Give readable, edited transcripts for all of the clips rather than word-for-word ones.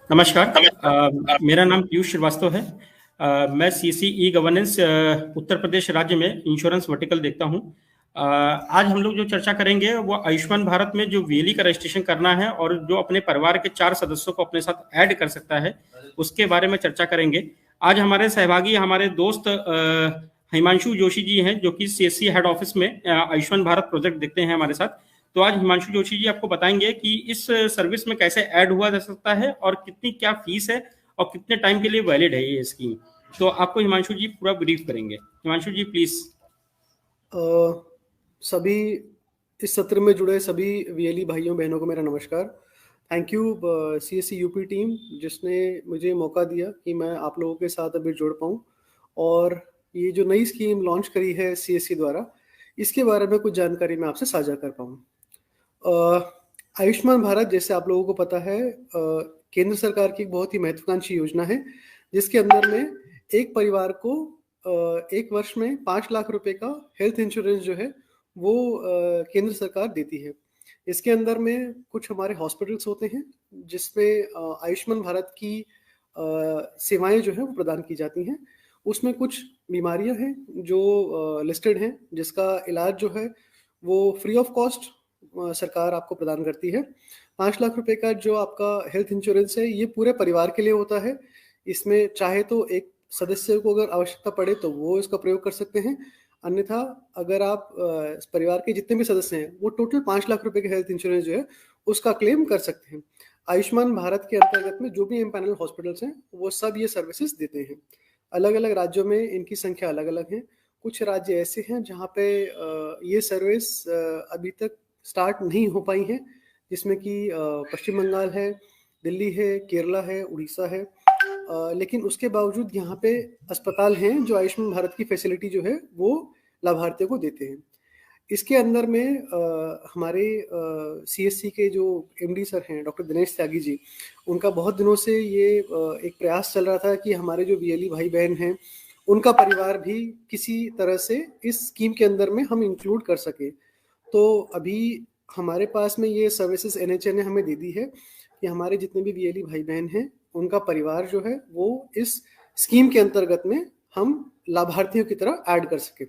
नमस्कार। मेरा नाम पीयूष श्रीवास्तव है। मैं CC e governance Uttar Pradesh राज्य में इंश्योरेंस वर्टिकल देखता हूँ। आज हम लोग जो चर्चा करेंगे वो आयुष्मान भारत में जो वीएलई का रजिस्ट्रेशन करना है और जो अपने परिवार के 4 सदस्यों को अपने साथ ऐड कर सकता है, उसके बारे में चर्चा करेंगे। आज हमारे सहभागी हमारे दोस्त हिमांशु जोशी जी हैं, जो कि सीएससी हेड ऑफिस में आयुष्मान भारत प्रोजेक्ट देखते हैं हमारे साथ। तो आज हिमांशु जोशी जी आपको बताएंगे कि इस सर्विस में कैसे ऐड हुआ जा सकता है और कितनी क्या फीस है और कितने टाइम के लिए वैलिड है ये स्कीम। तो आपको हिमांशु जी पूरा ब्रीफ करेंगे। हिमांशु जी प्लीज। सभी इस सत्र में जुड़े सभी वीएलई भाइयों बहनों को मेरा नमस्कार। Thank you CSC UP team, जिसने मुझे मौका दिया कि मैं आप लोगों के साथ अभी जुड़ पाऊँ और ये जो नई स्कीम लॉन्च करी है सीएससी द्वारा, इसके बारे में कुछ जानकारी मैं आपसे साझा कर पाऊँ। आयुष्मान भारत, जैसे आप लोगों को पता है, केंद्र सरकार की एक बहुत ही महत्वाकांक्षी योजना है, जिसके अंदर में एक परिवार को एक वर्ष में 5 लाख रुपए का हेल्थ इंश्योरेंस जो है वो केंद्र सरकार देती है। इसके अंदर में कुछ हमारे हॉस्पिटल्स होते हैं जिसमें आयुष्मान भारत की सेवाएं जो है वो प्रदान की जाती हैं। उसमें कुछ बीमारियां हैं जो लिस्टेड हैं, जिसका इलाज जो है वो फ्री ऑफ कॉस्ट सरकार आपको प्रदान करती है। 5 लाख रुपए का जो आपका हेल्थ इंश्योरेंस है, ये पूरे परिवार के लिए होता है। इसमें चाहे तो एक सदस्य को अगर आवश्यकता पड़े तो वो इसका प्रयोग कर सकते हैं, अन्यथा अगर आप परिवार के जितने भी सदस्य हैं वो टोटल 5 लाख रुपए के हेल्थ इंश्योरेंस जो है उसका क्लेम कर सकते हैं। आयुष्मान भारत के अंतर्गत में जो भी एम्पैनल हॉस्पिटल्स हैं वो सब ये सर्विसेज देते हैं। अलग अलग राज्यों में इनकी संख्या अलग अलग है। कुछ राज्य ऐसे हैं जहाँ पे ये सर्विस अभी तक स्टार्ट नहीं हो पाई है, जिसमें कि पश्चिम बंगाल है, दिल्ली है, केरला है, उड़ीसा है। लेकिन उसके बावजूद यहाँ पे अस्पताल हैं जो आयुष्मान भारत की फैसिलिटी जो है वो लाभार्थियों को देते हैं। इसके अंदर में हमारे सीएससी के जो एमडी सर हैं, डॉक्टर दिनेश त्यागी जी, उनका बहुत दिनों से ये एक प्रयास चल रहा था कि हमारे जो वीएलई भाई बहन हैं उनका परिवार भी किसी तरह से इस स्कीम के अंदर में हम इंक्लूड कर सके। तो अभी हमारे पास में ये सर्विसेज एनएचए ने हमें दे दी है कि हमारे जितने भी वीएलई भाई बहन हैं उनका परिवार जो है वो इस स्कीम के अंतर्गत में हम लाभार्थियों की तरह ऐड कर सके।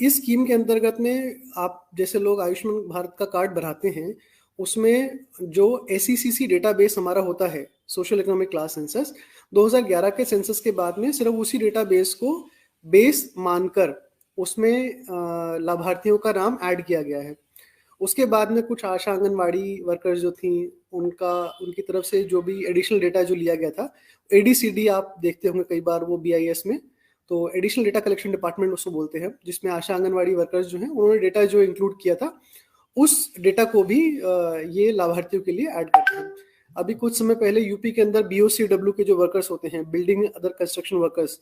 इस स्कीम के अंतर्गत में आप जैसे लोग आयुष्मान भारत का कार्ड बनाते हैं, उसमें जो एसईसीसी डेटाबेस हमारा होता है, सोशल इकोनॉमिक क्लास सेंसस, 2011 के सेंसस के बाद में सिर्फ उसी डेटाबेस को बेस मानकर उसमें लाभार्थियों का नाम ऐड किया गया है। उसके बाद में कुछ आशा आंगनवाड़ी वर्कर्स जो थी, उनकी तरफ से जो भी एडिशनल डेटा जो लिया गया था, एडीसीडी आप देखते होंगे कई बार वो बीआईएस में, तो एडिशनल डेटा कलेक्शन डिपार्टमेंट उसको बोलते हैं, जिसमें आशा आंगनवाड़ी वर्कर्स जो हैं उन्होंने डेटा जो इंक्लूड किया था, उस डेटा को भी ये लाभार्थियों के लिए ऐड करते हैं। अभी कुछ समय पहले यूपी के अंदर बीओसीडब्ल्यू के जो वर्कर्स होते हैं, बिल्डिंग अदर कंस्ट्रक्शन वर्कर्स,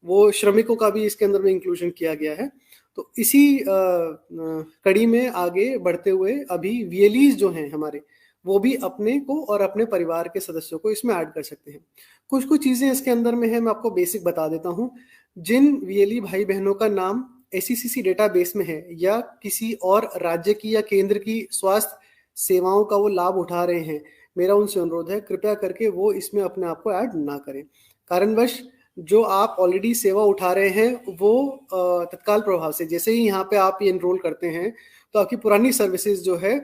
वो श्रमिकों का भी इसके अंदर में इंक्लूजन किया गया है। तो इसी कड़ी में आगे बढ़ते हुए अभी वीएलईज जो हैं हमारे, वो भी अपने को और अपने परिवार के सदस्यों को इसमें ऐड कर सकते हैं। कुछ कुछ चीज़ें इसके अंदर में है, मैं आपको बेसिक बता देता हूँ। जिन वीएलई भाई बहनों का नाम एसईसीसी डेटाबेस में है या किसी और राज्य की या केंद्र की स्वास्थ्य सेवाओं का वो लाभ उठा रहे हैं, मेरा उनसे अनुरोध है कृपया करके वो इसमें अपने आप को ऐड ना करें। कारणवश जो आप ऑलरेडी सेवा उठा रहे हैं वो तत्काल प्रभाव से जैसे ही यहाँ पे आप ये एनरोल करते हैं तो आपकी पुरानी सर्विसेज जो है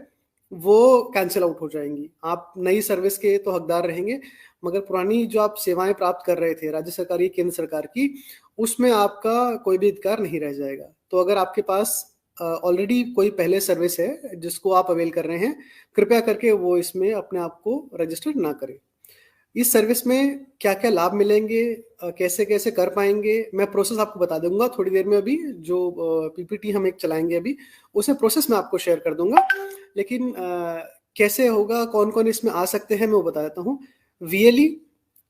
वो कैंसिल आउट हो जाएंगी। आप नई सर्विस के तो हकदार रहेंगे, मगर पुरानी जो आप सेवाएं प्राप्त कर रहे थे राज्य सरकार की, केंद्र सरकार की, उसमें आपका कोई भी अधिकार नहीं रह जाएगा। तो अगर आपके पास ऑलरेडी कोई पहले सर्विस है जिसको आप अवेल कर रहे हैं, कृपया करके वो इसमें अपने आप को रजिस्टर ना करें। इस सर्विस में क्या क्या लाभ मिलेंगे, कैसे कैसे कर पाएंगे, मैं प्रोसेस आपको बता दूंगा थोड़ी देर में। अभी जो पीपीटी हम एक चलाएंगे अभी, उसे प्रोसेस मैं आपको शेयर कर दूंगा। लेकिन कैसे होगा, कौन कौन इसमें आ सकते हैं, मैं वो बता देता हूँ। वीएलई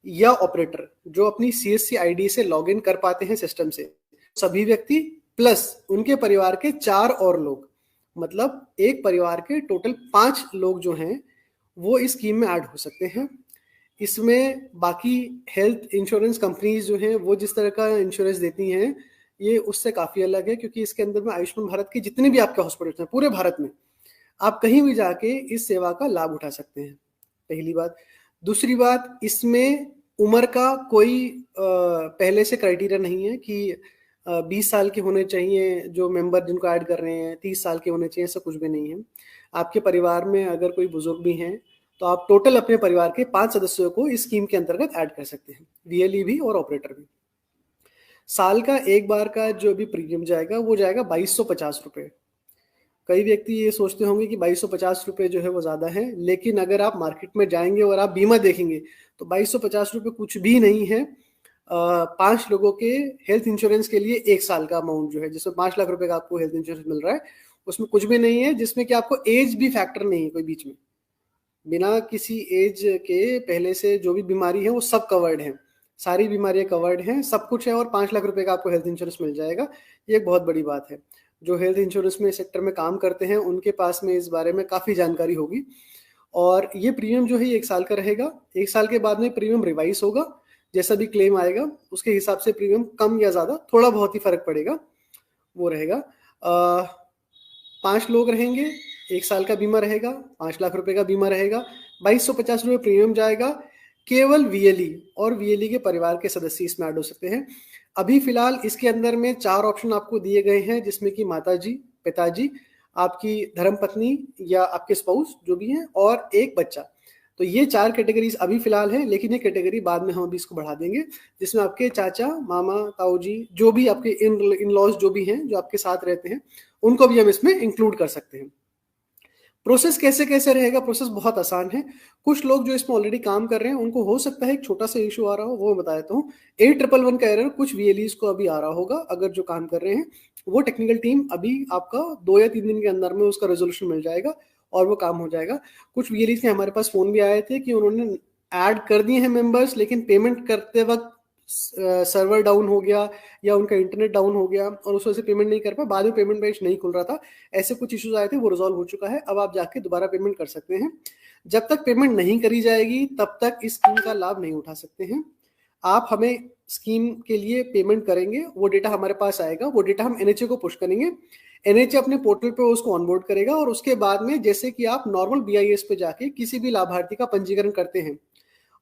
या ऑपरेटर जो अपनी सीएससी आईडी से लॉगिन कर पाते हैं सिस्टम से, सभी व्यक्ति प्लस उनके परिवार के 4 और लोग, मतलब एक परिवार के टोटल 5 लोग जो हैं वो इस स्कीम में ऐड हो सकते हैं। इसमें बाकी हेल्थ इंश्योरेंस कंपनीज जो हैं वो जिस तरह का इंश्योरेंस देती हैं ये उससे काफ़ी अलग है, क्योंकि इसके अंदर में आयुष्मान भारत के जितने भी आपके हॉस्पिटल्स हैं पूरे भारत में, आप कहीं भी जाके इस सेवा का लाभ उठा सकते हैं। पहली बात। दूसरी बात, इसमें उम्र का कोई पहले से क्राइटेरिया नहीं है कि 20 साल के होने चाहिए जो मेंबर जिनको ऐड कर रहे हैं, 30 साल के होने चाहिए, ऐसा कुछ भी नहीं है। आपके परिवार में अगर कोई बुजुर्ग भी हैं तो आप टोटल अपने परिवार के 5 सदस्यों को इस स्कीम के अंतर्गत ऐड कर सकते हैं, वीएलई भी और ऑपरेटर भी। साल का एक बार का जो भी प्रीमियम जाएगा वो जाएगा 2250 रुपये। कई व्यक्ति ये सोचते होंगे कि 2250 रुपये जो है वो ज़्यादा है, लेकिन अगर आप मार्केट में जाएंगे और आप बीमा देखेंगे तो 2250 रुपये कुछ भी नहीं है। 5 लोगों के हेल्थ इंश्योरेंस के लिए 1 साल का अमाउंट जो है, जिसमें 5 लाख रुपए का आपको हेल्थ इंश्योरेंस मिल रहा है, उसमें कुछ भी नहीं है, जिसमें कि आपको एज भी फैक्टर नहीं है कोई बीच में। बिना किसी एज के पहले से जो भी बीमारी है वो सब कवर्ड है, सारी बीमारियां कवर्ड हैं, सब कुछ है, और 5 लाख रुपए का आपको हेल्थ इंश्योरेंस मिल जाएगा। ये एक बहुत बड़ी बात है। जो हेल्थ इंश्योरेंस में सेक्टर में काम करते हैं उनके पास में इस बारे में काफ़ी जानकारी होगी। और ये प्रीमियम जो है 1 साल का रहेगा। 1 साल के बाद में प्रीमियम रिवाइज होगा, जैसा भी क्लेम आएगा उसके हिसाब से प्रीमियम कम या ज़्यादा थोड़ा बहुत ही फर्क पड़ेगा, वो रहेगा। 5 लोग रहेंगे, 1 साल का बीमा रहेगा, 5 लाख रुपए का बीमा रहेगा, 2250 रुपये प्रीमियम जाएगा। केवल वीएलई और वीएलई के परिवार के सदस्य इसमें ऐड हो सकते हैं। अभी फिलहाल इसके अंदर में 4 ऑप्शन आपको दिए गए हैं, जिसमें कि माताजी, पिताजी, आपकी धर्मपत्नी या आपके स्पाउस जो भी हैं, और एक बच्चा। तो ये 4 कैटेगरीज अभी फिलहाल है, लेकिन ये कैटेगरी बाद में हम अभी इसको बढ़ा देंगे, जिसमें आपके चाचा, मामा, ताऊ जी, जो भी आपके इन लॉज जो भी हैं, जो आपके साथ रहते हैं, उनको भी हम इसमें इंक्लूड कर सकते हैं। प्रोसेस कैसे कैसे रहेगा? प्रोसेस बहुत आसान है। कुछ लोग जो इसमें ऑलरेडी काम कर रहे हैं उनको हो सकता है एक छोटा सा इशू आ रहा हो, वो मैं बता देता हूँ। 8111 का एरर कुछ वीएलईज को अभी आ रहा होगा। अगर जो काम कर रहे हैं वो टेक्निकल टीम अभी आपका 2 या 3 दिन के अंदर में उसका रेजोल्यूशन मिल जाएगा और वो काम हो जाएगा। कुछ वीएलईज के हमारे पास फोन भी आए थे कि उन्होंने ऐड कर दिए हैं मेंबर्स, लेकिन पेमेंट करते वक्त सर्वर डाउन हो गया या उनका इंटरनेट डाउन हो गया और उस वजह से पेमेंट नहीं कर पाए, बाद में पेमेंट पेज नहीं खुल रहा था। ऐसे कुछ इश्यूज आए थे, वो रिजॉल्व हो चुका है। अब आप जाके दोबारा पेमेंट कर सकते हैं। जब तक पेमेंट नहीं करी जाएगी तब तक इस स्कीम का लाभ नहीं उठा सकते हैं। आप हमें स्कीम के लिए पेमेंट करेंगे, वो डेटा हमारे पास आएगा, वो डेटा हम एनएचए को पुश करेंगे, एनएचए अपने पोर्टल पे उसको ऑनबोर्ड करेगा, और उसके बाद में जैसे कि आप नॉर्मल बीआईएस पे जाके किसी भी लाभार्थी का पंजीकरण करते हैं,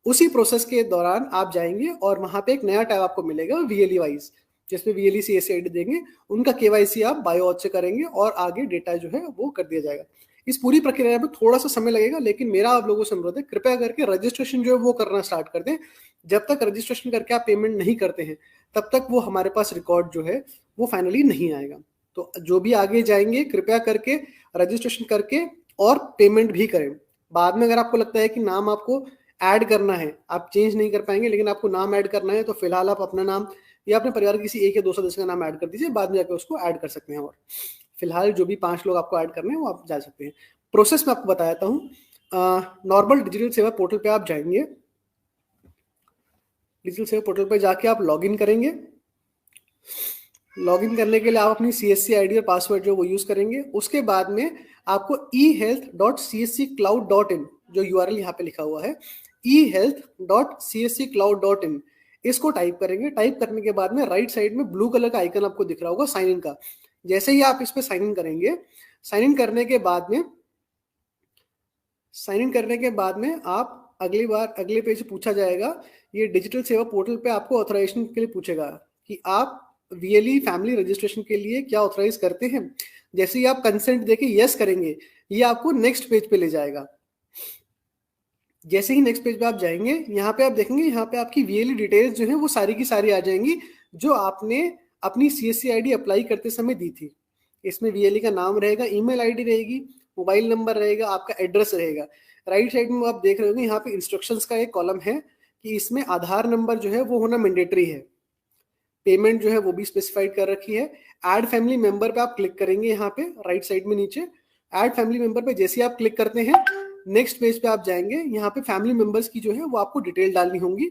उसी प्रोसेस के दौरान आप जाएंगे और वहां पे एक नया टैब आपको मिलेगा वीएलई वाइज, जिसमें वीएलई सीएससी आईडी देंगे, उनका केवाईसी आप बायो ऑथ से करेंगे और आगे डेटा जो है वो कर दिया जाएगा। इस पूरी प्रक्रिया में थोड़ा सा समय लगेगा, लेकिन मेरा आप लोगों से अनुरोध है, कृपया करके रजिस्ट्रेशन जो है वो करना स्टार्ट कर दें। जब तक रजिस्ट्रेशन करके आप पेमेंट नहीं करते हैं तब तक वो हमारे पास रिकॉर्ड जो है वो फाइनली नहीं आएगा। तो जो भी आगे जाएंगे कृपया करके रजिस्ट्रेशन करके और पेमेंट भी करें। बाद में अगर आपको लगता है कि नाम आपको ऐड करना है, आप चेंज नहीं कर पाएंगे, लेकिन आपको नाम ऐड करना है, तो फिलहाल आप अपना नाम या अपने परिवार के किसी एक या 2 सदस्य का नाम ऐड कर दीजिए, बाद में जाकर उसको ऐड कर सकते हैं। और फिलहाल जो भी 5 लोग आपको ऐड करने हैं वो आप जा सकते हैं। प्रोसेस में आपको बता देता हूँ। नॉर्मल डिजिटल सेवा पोर्टल पे आप जाएंगे, डिजिटल सेवा पोर्टल पे जाके आप लॉगिन करेंगे। लॉगिन करने के लिए आप अपनी सीएससी आईडी और पासवर्ड जो वो यूज करेंगे। उसके बाद में आपको ehealth.csccloud.in जो यूआरएल यहाँ पे लिखा हुआ है, ehealth.csccloud.in, इसको टाइप करेंगे। टाइप करने के बाद में राइट साइड में ब्लू कलर का आइकन आपको दिख रहा होगा साइन इन का। जैसे ही आप इस पे साइन इन करेंगे, साइन इन करने के बाद में आप अगले पेज पूछा जाएगा, ये डिजिटल सेवा पोर्टल पे आपको ऑथराइजेशन के लिए पूछेगा कि आप वीएलई फैमिली रजिस्ट्रेशन के लिए क्या ऑथराइज करते हैं। जैसे ही आप कंसेंट देके यस करेंगे, ये आपको नेक्स्ट पेज पे ले जाएगा। जैसे ही नेक्स्ट पेज पे आप जाएंगे, यहाँ पे आप देखेंगे, यहाँ पे आपकी वीएलई डिटेल्स जो है वो सारी की सारी आ जाएंगी जो आपने अपनी सीएससी आईडी अप्लाई करते समय दी थी। इसमें वीएलई का नाम रहेगा, ईमेल आईडी रहेगी, मोबाइल नंबर रहेगा, आपका एड्रेस रहेगा। राइट साइड में आप देख रहे होंगे, यहाँ पे इंस्ट्रक्शंस का एक कॉलम है कि इसमें आधार नंबर जो है वो होना मैंडेटरी है। पेमेंट जो है वो भी स्पेसिफाइड कर रखी है। ऐड फैमिली मेंबर पे आप क्लिक करेंगे, यहाँ पे राइट साइड में नीचे ऐड फैमिली मेंबर पे जैसे आप क्लिक करते हैं, नेक्स्ट पेज पे आप जाएंगे, यहाँ पे फैमिली मेंबर्स की जो है वो आपको डिटेल डालनी होंगी।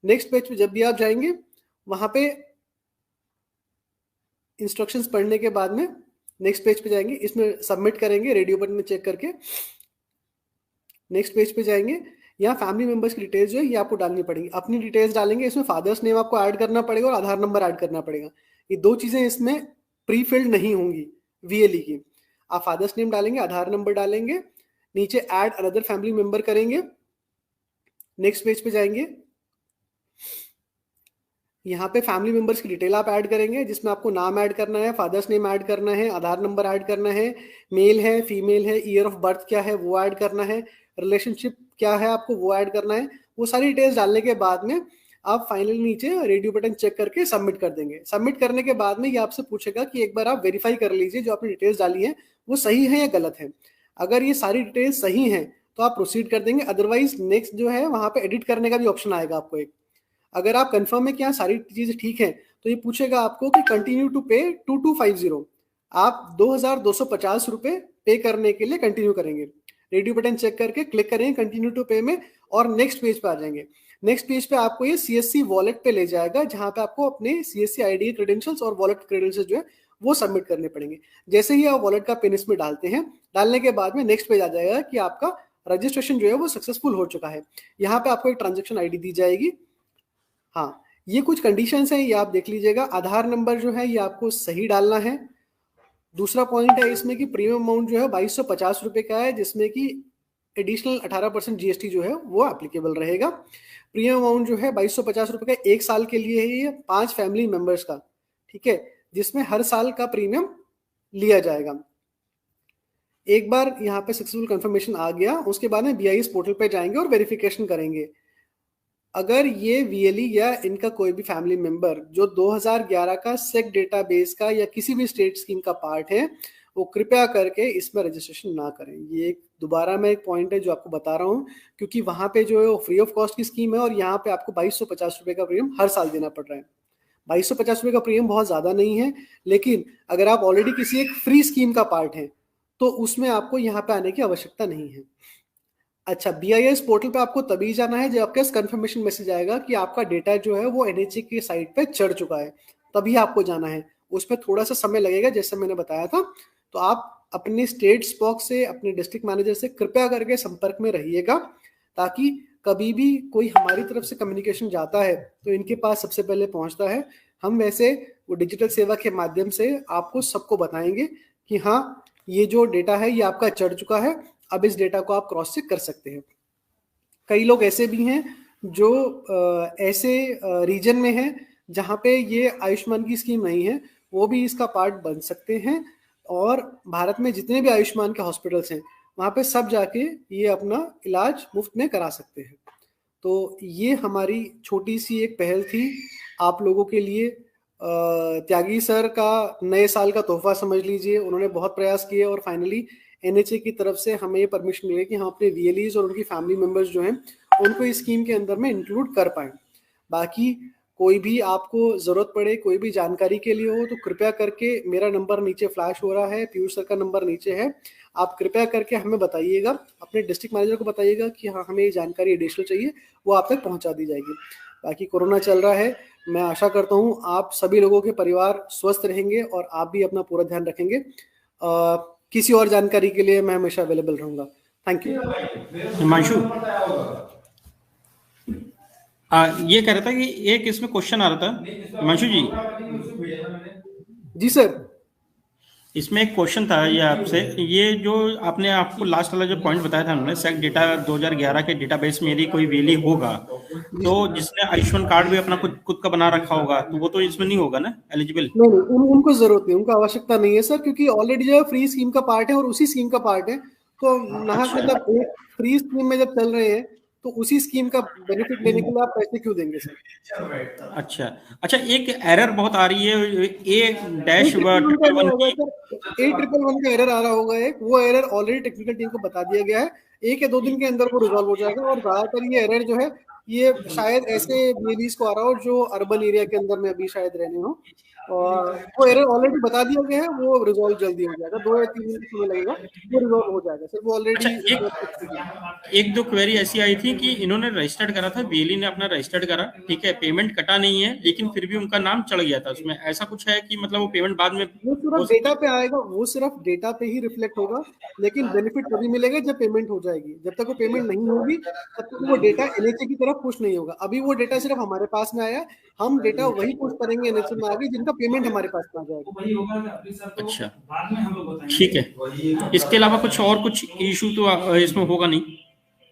नेक्स्ट पेज पे जब भी आप जाएंगे, वहां पे इंस्ट्रक्शंस पढ़ने के बाद में नेक्स्ट पेज पे जाएंगे, इसमें सबमिट करेंगे रेडियो बटन में चेक करके। नेक्स्ट पेज पे जाएंगे, यहाँ फैमिली मेंबर्स की डिटेल्स जो है ये आपको डालनी पड़ेगी। अपनी डिटेल्स डालेंगे, इसमें फादर्स नेम आपको ऐड करना पड़ेगा और आधार नंबर ऐड करना पड़ेगा। ये 2 चीजें इसमें प्री फिल्ड नहीं होंगी वीएलई की। आप फादर्स नेम डालेंगे, आधार नंबर डालेंगे, नीचे ऐड अनदर फैमिली मेंबर करेंगे, नेक्स्ट पेज पे जाएंगे, यहाँ पे फैमिली मेंबर्स की डिटेल आप ऐड करेंगे, जिसमें आपको नाम ऐड करना है, फादर्स नेम ऐड करना है, आधार नंबर ऐड करना है, मेल है फीमेल है, ईयर ऑफ बर्थ क्या है वो ऐड करना है, रिलेशनशिप क्या है आपको वो ऐड करना है। वो सारी डिटेल्स डालने के बाद में आप फाइनली नीचे रेडियो बटन चेक करके सबमिट कर देंगे। सबमिट करने के बाद में ये आपसे पूछेगा कि एक बार आप वेरीफाई कर लीजिए जो आपने डिटेल्स डाली है वो सही है या गलत है। अगर ये सारी डिटेल्स सही हैं तो आप प्रोसीड कर देंगे, अदरवाइज नेक्स्ट जो है वहां पे एडिट करने का भी ऑप्शन आएगा आपको एक। अगर आप कंफर्म है कि हाँ सारी चीजें ठीक है तो ये पूछेगा आपको कि कंटिन्यू टू पे 2250, आप 2250 रुपए पे करने के लिए कंटिन्यू करेंगे। रेडियो बटन चेक करके क्लिक करेंगे कंटिन्यू टू पे में और नेक्स्ट पेज पे आ जाएंगे। नेक्स्ट पेज पे आपको ये सीएससी वॉलेट पे ले जाएगा, जहां पे आपको अपने सीएससी आईडी क्रेडेंशियल्स और वॉलेट क्रेडेंशियल्स जो है वो सबमिट करने पड़ेंगे। जैसे ही आप वॉलेट का पिन इसमें डालते हैं, डालने के बाद में नेक्स्ट पेज आ जाएगा कि आपका रजिस्ट्रेशन जो है वो सक्सेसफुल हो चुका है। यहाँ पे आपको एक ट्रांजेक्शन आईडी दी जाएगी। हाँ, ये कुछ कंडीशंस हैं, ये आप देख लीजिएगा। आधार नंबर जो है ये आपको सही डालना है। दूसरा पॉइंट है इसमें कि प्रीमियम अमाउंट जो है 2250 रुपए का है, जिसमें कि एडिशनल 18% जीएसटी जो है वो एप्लीकेबल रहेगा। प्रीमियम अमाउंट जो है 2250 रुपए का 1 साल के लिए है, ये 5 फैमिली मेंबर्स का, ठीक है, जिसमें हर साल का प्रीमियम लिया जाएगा। एक बार यहाँ पे सक्सेसफुल कंफर्मेशन आ गया, उसके बाद में बीआईएस पोर्टल पे जाएंगे और वेरिफिकेशन करेंगे। अगर ये वीएलई या इनका कोई भी फैमिली मेंबर जो 2011 का सेक डेटाबेस का या किसी भी स्टेट स्कीम का पार्ट है, वो कृपया करके इसमें रजिस्ट्रेशन ना करें। ये एक दोबारा में एक पॉइंट है जो आपको बता रहा हूँ, क्योंकि वहां पे जो है वो फ्री ऑफ कॉस्ट की स्कीम है और यहाँ पे आपको 2250 रुपए का प्रीमियम हर साल देना पड़ रहा है। 2250 रुपए का प्रीमियम बहुत ज्यादा नहीं है, लेकिन अगर आप ऑलरेडी किसी एक फ्री स्कीम का पार्ट है तो उसमें आपको यहाँ पे आने की आवश्यकता नहीं है। अच्छा, बीआईएस पोर्टल पे आपको तभी जाना है जब आपके पास कंफर्मेशन मैसेज आएगा कि आपका डेटा जो है वो एनएचए की साइट पे चढ़ चुका है, तभी आपको जाना है। उसमें थोड़ा सा समय लगेगा जैसे मैंने बताया था। तो आप अपने स्टेट स्पॉक से, अपने डिस्ट्रिक्ट मैनेजर से कृपया करके संपर्क में रहिएगा, ताकि कभी भी कोई हमारी तरफ से कम्युनिकेशन जाता है तो इनके पास सबसे पहले पहुंचता है। हम वैसे वो डिजिटल सेवा के माध्यम से आपको सबको बताएंगे कि हाँ ये जो डेटा है ये आपका चढ़ चुका है, अब इस डेटा को आप क्रॉस चेक कर सकते हैं। कई लोग ऐसे भी हैं जो ऐसे रीजन में हैं जहां पे ये आयुष्मान की स्कीम नहीं है, वो भी इसका पार्ट बन सकते हैं। और भारत में जितने भी आयुष्मान के हॉस्पिटल्स हैं वहां पे सब जाके ये अपना इलाज मुफ्त में करा सकते हैं। तो ये हमारी छोटी सी एक पहल थी आप लोगों के लिए। त्यागी सर का नए साल का तोहफा समझ लीजिए। उन्होंने बहुत प्रयास किए और फाइनली एनएचए की तरफ से हमें ये परमिशन मिले कि हम अपने वीएलईज और उनकी फैमिली मेंबर्स जो हैं उनको इस स्कीम के अंदर में इंक्लूड कर पाए। बाकी कोई भी आपको जरूरत पड़े, कोई भी जानकारी के लिए हो, तो कृपया करके मेरा नंबर नीचे फ्लैश हो रहा है, पीयूष सर का नंबर नीचे है, आप कृपया करके हमें बताइएगा, अपने डिस्ट्रिक्ट मैनेजर को बताइएगा कि हाँ हमें ये जानकारी एडिशनल चाहिए, वो आप तक पहुंचा दी जाएगी। बाकी कोरोना चल रहा है, मैं आशा करता हूँ आप सभी लोगों के परिवार स्वस्थ रहेंगे और आप भी अपना पूरा ध्यान रखेंगे। किसी और जानकारी के लिए मैं हमेशा अवेलेबल रहूंगा। Thank you. हिमांशु, ये कह रहा था कि एक इसमें क्वेश्चन आ रहा था हिमांशु जी। जी सर, इसमें एक क्वेश्चन था ये आपसे, ये जो आपने आपको लास्ट वाला जो पॉइंट बताया था हमने, सेक डेटा 2011 के डेटाबेस में यदि कोई वेली होगा तो जिसने आयुष्मान कार्ड भी अपना खुद का बना रखा होगा तो वो तो इसमें नहीं होगा ना एलिजिबल? नहीं, उनको जरूरत नहीं, उनको आवश्यकता नहीं है सर, क्योंकि ऑलरेडी जो फ्री स्कीम का पार्ट है और उसी स्कीम का पार्ट है। तो मतलब फ्री स्कीम में जब चल रहे हैं तो उसी स्कीम का बेनिफिट लेने के लिए आप पैसे क्यों देंगे सर? अच्छा, एक एरर बहुत आ रही है, A111 का एरर आ रहा होगा एक, वो एरर ऑलरेडी टेक्निकल टीम को बता दिया गया है। 1 या 2 दिन के अंदर वो रिजॉल्व हो जाएगा। और ज्यादातर ये एरर जो है ये शायद ऐसे लेडीज को आ रहा हो जो अर्बन एरिया के अंदर में अभी शायद रहने हो, और वो एरर ऑलरेडी बता दिया गया है, वो रिजॉल्व जल्दी हो जाएगा, 2 या 3 दिन समय लगेगा, वो रिजॉल्व हो जाएगा सर। वो ऑलरेडी एक दो क्वेरी ऐसी आई थी कि इन्होंने रजिस्टर्ड करा था, वीएलई ने अपना रजिस्टर्ड करा, ठीक है, पेमेंट कटा नहीं है, लेकिन फिर भी उनका नाम चढ़ गया था उसमें। ऐसा कुछ है कि मतलब वो पेमेंट बाद में वो सिर्फ डेटा पे आएगा, वो सिर्फ डेटा पे ही रिफ्लेक्ट होगा, लेकिन बेनिफिट तभी मिलेगा जब पेमेंट हो जाएगी। जब तक वो पेमेंट नहीं होगी तब तक वो डेटा एनएचए की तरफ पुश नहीं होगा। अभी वो डेटा सिर्फ हमारे पास में आया, हम डेटा वही पुश करेंगे एनएचए में आगे जिनका पेमेंट हमारे पास में आ जाएगा। अच्छा, ठीक है। इसके अलावा कुछ और कुछ इशू तो इसमें होगा नहीं?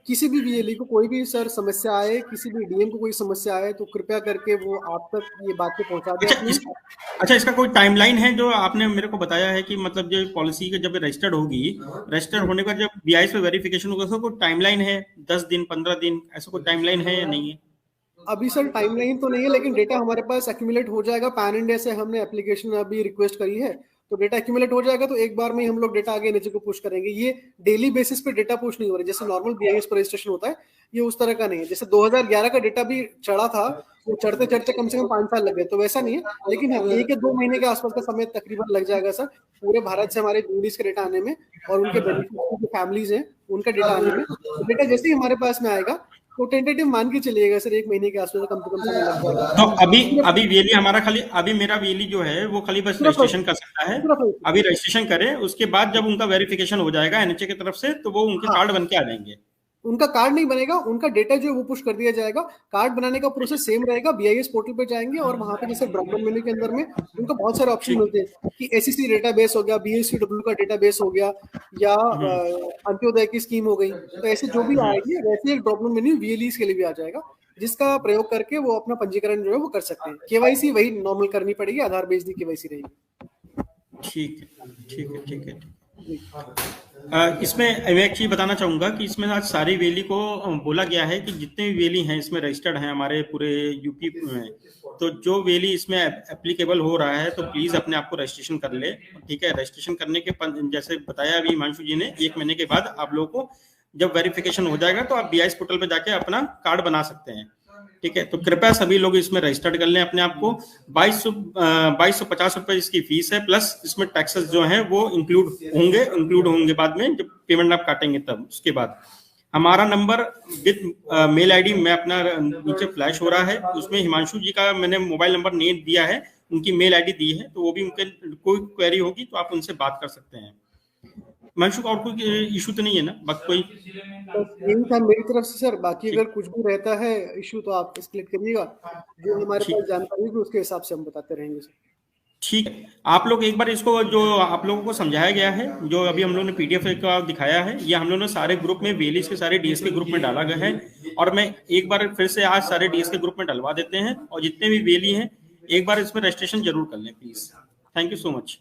किसी भी वीएलई को कोई भी सर समस्या आए, किसी भी डीएम को कोई समस्या आए, तो कृपया करके वो आप तक ये बातें पहुंचा दे अपनी। अच्छा, इसका कोई टाइमलाइन है जो आपने मेरे को बताया है कि मतलब जो पॉलिसी के जब रजिस्टर्ड होगी, रजिस्टर्ड होने का जब बीआईएस पे वेरिफिकेशन होगा, उसका कोई टाइमलाइन है? 10 दिन, 15 दिन, ऐसा कोई टाइमलाइन है या नहीं है? अभी सर टाइमलाइन तो नहीं है, लेकिन डेटा हमारे पास एक्यूमुलेट हो जाएगा। पैन इंडिया से हमने एप्लीकेशन अभी रिक्वेस्ट करी है, तो डेटा एक्यूमुलेट हो जाएगा, तो एक बार में ही हम लोग डेटा आगे नीचे को पुश करेंगे। ये डेली बेसिस पे डेटा पुश नहीं हो रहा है, जैसे नॉर्मल बीआईएस पर रजिस्ट्रेशन होता है, ये उस तरह का नहीं है। जैसे 2011 का डेटा भी चढ़ा था, वो चढ़ते चढ़ते कम से कम 5 साल लग गए, तो वैसा नहीं है। लेकिन हाँ, 1 या 2 महीने के आसपास का समय तकरीबन लग जाएगा सर, पूरे भारत से हमारे जूनियर्स के डेटा आने में और उनके बेनिफिशियरी जो फैमिलीज हैं उनका डेटा आने में। डेटा जैसे ही हमारे पास में आएगा, तो टेंटेटिव मान के चलिएगा सर 1 महीने के आसपास कम से कम समय लग जाएगा। तो अभी वीएलई हमारा खाली, अभी मेरा वीएलई जो है वो खाली बस रजिस्ट्रेशन कर सकता है। अभी रजिस्ट्रेशन करें, उसके बाद जब उनका वेरिफिकेशन हो जाएगा एनएचए की तरफ से, तो वो उनके कार्ड बन के आ जाएंगे। उनका कार्ड नहीं बनेगा, उनका डेटा जो है वो पुश कर दिया जाएगा। कार्ड बनाने का प्रोसेस सेम रहेगा, बीआईएस पोर्टल पे जाएंगे और वहां पे जैसे ड्रॉप डाउन मेन्यू के अंदर में उनको बहुत सारे ऑप्शन मिलते हैं कि एसीसी डेटाबेस हो गया, बीएससीडब्ल्यू का डेटाबेस हो गया, या अंत्योदय की स्कीम हो गई। तो ऐसे जो भी आएगी वैसे एक ड्रॉप डाउन मेन्यू वीएलईस के लिए भी आ जाएगा, जिसका प्रयोग करके वो अपना पंजीकरण जो है वो कर सकते हैं। केवाईसी वही नॉर्मल करनी पड़ेगी, आधार बेस्ड केवाईसी रहेगी। ठीक है, ठीक है, ठीक है। इसमें मैं एक चीज बताना चाहूंगा कि इसमें आज सारी वेली को बोला गया है कि जितने भी वेली हैं इसमें रजिस्टर्ड हैं हमारे पूरे यूपी में, तो जो वेली इसमें एप्लीकेबल हो रहा है तो प्लीज अपने आप को रजिस्ट्रेशन कर ले। ठीक है, रजिस्ट्रेशन करने के जैसे बताया अभी हिमांशु जी ने, 1 महीने के बाद आप लोगों को जब वेरिफिकेशन हो जाएगा तो आप बीआईएस पोर्टल पे जाके अपना कार्ड बना सकते हैं। ठीक है, तो कृपया सभी लोग इसमें रजिस्टर्ड कर लें अपने आप को। 2250 रुपए इसकी फीस है, प्लस इसमें टैक्सेस जो हैं वो इंक्लूड होंगे बाद में, जब पेमेंट आप काटेंगे तब। उसके बाद हमारा नंबर विद मेल आईडी मैं अपना नीचे फ्लैश हो रहा है, उसमें हिमांशु जी का मैंने मोबाइल नंबर नहीं दिया है, उनकी मेल आईडी दी है, तो वो भी उनके कोई क्वेरी होगी तो आप उनसे बात कर सकते हैं। हिमांशु का और कोई इशू तो नहीं है ना? बाकी कोई यही था मेरी तरफ से सर। बाकी अगर कुछ भी रहता है इशू तो आप एस्केलेट करिएगा, जो हमारे पास जानकारी होगी उसके हिसाब से हम बताते रहेंगे सर। ठीक है, आप लोग एक बार इसको, जो आप लोगों को समझाया गया है, जो अभी हम लोगों ने पीडीएफ का दिखाया है, ये हम लोगों ने सारे ग्रुप में, वेलीज के सारे डीएस के ग्रुप में डाला गया है, और मैं एक बार फिर से आज सारे डीएस के ग्रुप में डलवा देते हैं। और जितने भी वेली हैं एक बार इसमें रजिस्ट्रेशन जरूर कर लें please. Thank you so much.